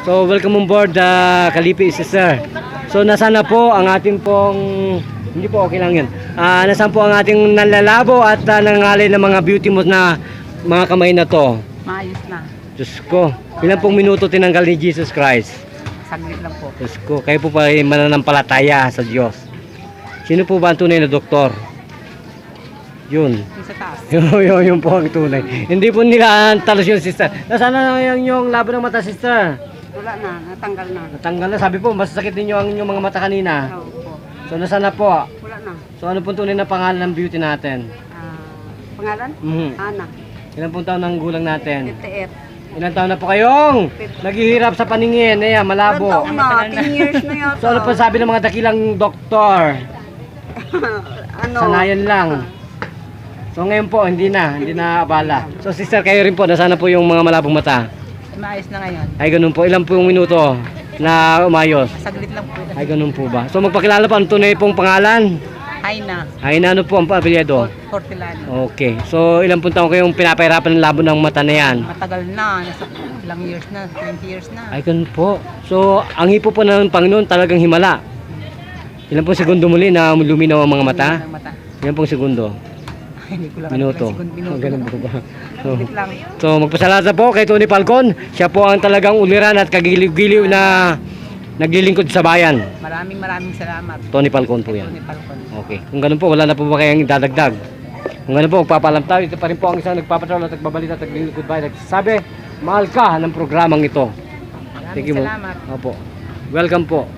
So, welcome on board, Kalipi sister. So, nasaan na po ang ating pong, hindi po, okay lang yun. Nasaan po ang ating nanlalabo at nangangalay ng mga beauty mo na mga kamay na to? Maayos na. Diyos ko, ilan pong minuto tinanggal ni Jesus Christ? Saglit lang po. Diyos ko, kayo po pa rin mananampalataya sa Diyos. Sino po ba ang tunay na doktor? Yun. Yung sa taas. Yun po ang tunay. Hindi po nila talos yung sister. Nasaan na yung labo ng mata, sister? Wala na, natanggal na. Natanggal na. Sabi po, masasakit din yung inyong mga mata kanina. Oo po. So, nasaan na po? Wala na. So, ano pong tunay na pangalan ng beauty natin? Pangalan? Ana. Ilan pong taon ng gulang natin? 58. Ilan taon na po kayong naghihirap sa paningin? Ayan, malabo. Ilang taon na? 10 years na yata. So, ano pa sabi ng mga dakilang doktor? Ano? Sanayan lang. So, ngayon po, hindi na abala. So, sister, kayo rin po, nasaan na po yung mga malabong mata? Maayos na ngayon. Ay, ganun po. Ilan po yung minuto na umayos? Saglit lang po. Ay, ganun po ba? So, magpakilala po ang tunay pong pangalan? Aina. Ay, ano po ang apelyido? Hortilano. Okay. So, ilang pong taon kayong pinapahirapan ng labo ng mata na yan? Matagal na. Nasa ilang years na. 20 years na. Ay, ganun po. So, ang hipo po ng Panginoon talagang himala. Ilan pong segundo muli na luminaw ang mga mata? Ilan pong segundo? Hindi ko lang. Minuto. Minuto. Ganun po ba? So, Saglit lang. so magpasalamat po kay Tony Falcon. Siya po ang talagang uliran at kagiliw-giliw na naglilingkod sa bayan. Maraming salamat. Tony Falcon po yan. Tony Falcon. Okay. Kung ganun po, wala na po ba kayang dadagdag? Kung ganun po, magpapalam tayo. Ito pa rin po ang isang nagpapatrol at nagbabalita at naglilingkod bayan. Nagsasabi, mahal ka ng programang ito. Maraming salamat. Opo. Welcome po.